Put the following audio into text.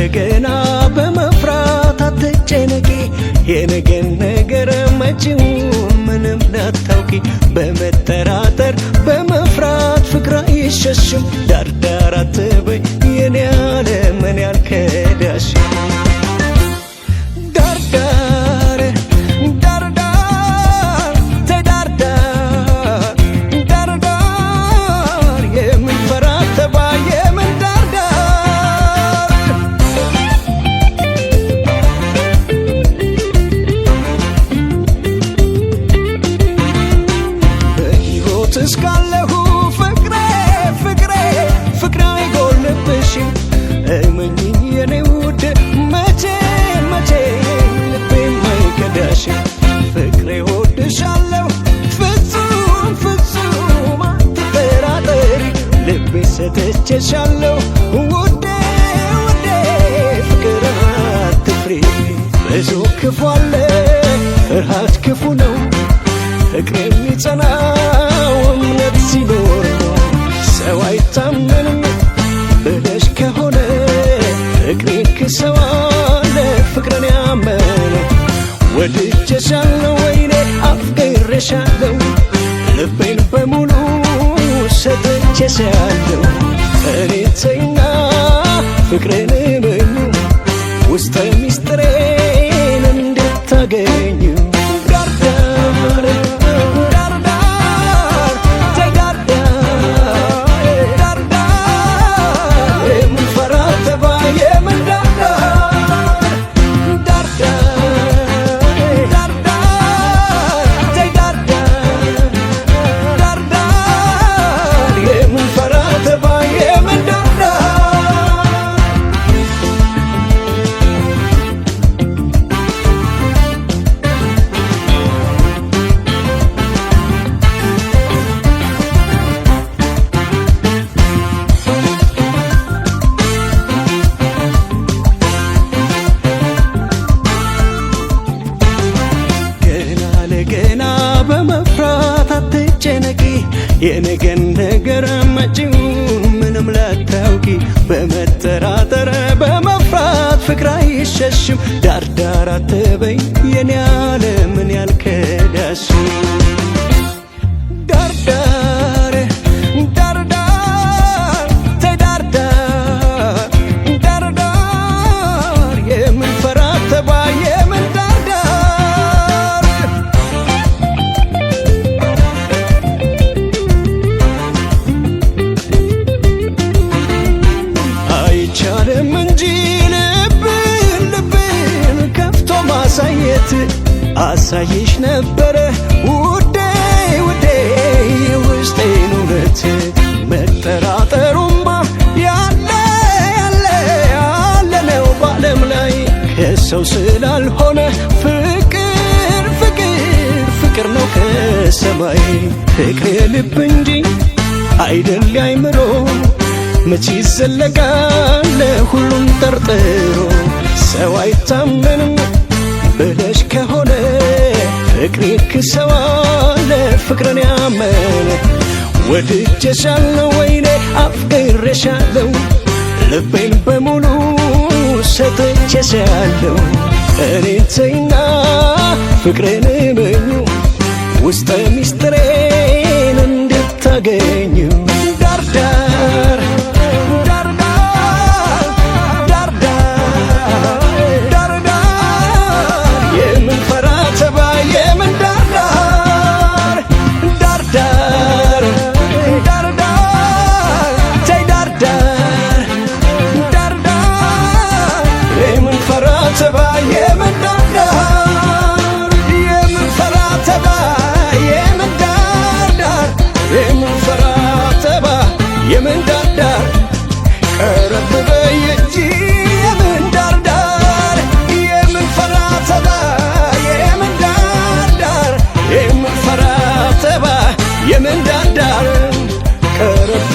ለገና በመፍራት አትጨነቂ የነገን ነገር መጪውን ምንም ላታውቂ በመጠራጠር በመፍራት ፍቅር አይሸሽም ዳርዳር አትበይ የኔ ዓለም እኔ አልከዳሽም ዳርዳር ዳርዳር ተዳርዳር ዳርዳር የምንፈራት ተባይ የምን ዳርዳር በሕይወት እስካለሁ ፍቅሬ ፍቅሬ ፍቅሬ አይጎልብሽም እመኚኝ የኔ ውድ መቼ መቼ ልቤም አይከዳሽም ፍቅሬ እወድሻለሁ ፍጹም ፍጹም አትጠራጠሪ ልቤ ሰጥቼሻለሁ ውዴ ውዴ ፍቅር አትፍሪ ብዙ ክፉ አለ ፍርሃት ክፉ ነው ፍቅር የሚጸናው እምነት ሲኖር ነው ሰው አይታመንም ብለሽ ከሆነ ፍቅሬን ክሰዋለ ፍቅርን ያመነ ወድጄሻለሁ ወይኔ አፍቅሬሻለሁ ልቤን በሙሉ ሰጥቼሻለሁ እኔ ተይና ፍቅሬን እመኙ ውስጠ ሚስጥሬን እንድታገኙ ዳርዳር ዳርዳር ተዳርዳር ዳርዳር የምንፈራት ተባይ የምን ዳርዳር ዳርዳር ዳርዳር ተዳርዳር ዳርዳር የምንፈራት ተባይ የምን ዳርዳር ገና በመፍራት አትጨነቂ የነገን ነገር መጪውን ምንም ላታውቂ በመጠራጠር በመፍራት ፍቅር አይሸሽም ዳርዳር አትበይ የኔ ዓለም እኔ አልከዳሽም ዳርዳር ዳርዳር ተዳርዳር ዳርዳር የምንፈራት ተባይ የምን ዳርዳር አይቻልም እንጂ ልብን ልብን ከፍቶ ማሳየት አሳይሽ ነበረ ውዴ ውዴ ውስጤን እውነት መጠራጠሩማ ያለ ያለ ያለ ነው በዓለም ላይ ከሰው ስላልሆነ ፍቅር ፍቅር ፍቅር ነው ከሰማይ ፍቅር የልብ እንጂ አይደል አይምሮ መቼ ይዘለቃል ሁሉም ጠርጥሮ ሰው አይታመንም ብለሽ ከሆነ ፍቅሬ ክሰዋለ ፍቅርን ያመነ ወድጄሻለሁ ወይኔ አፍቅሬሻለሁ ልቤን በሙሉ ሰጥቼሻለሁ እኔ ተይና ፍቅሬን እመኙ ውስጠ ሚስጥሬን እንድታገኙ ዳርዳር የምን ዳርዳር ቀረብ በይ እንጂ የምን ዳርዳር የምንፈራት ተባይ የምን ዳርዳር የምንፈራት ተባይ የምን ዳርዳር ቀረብ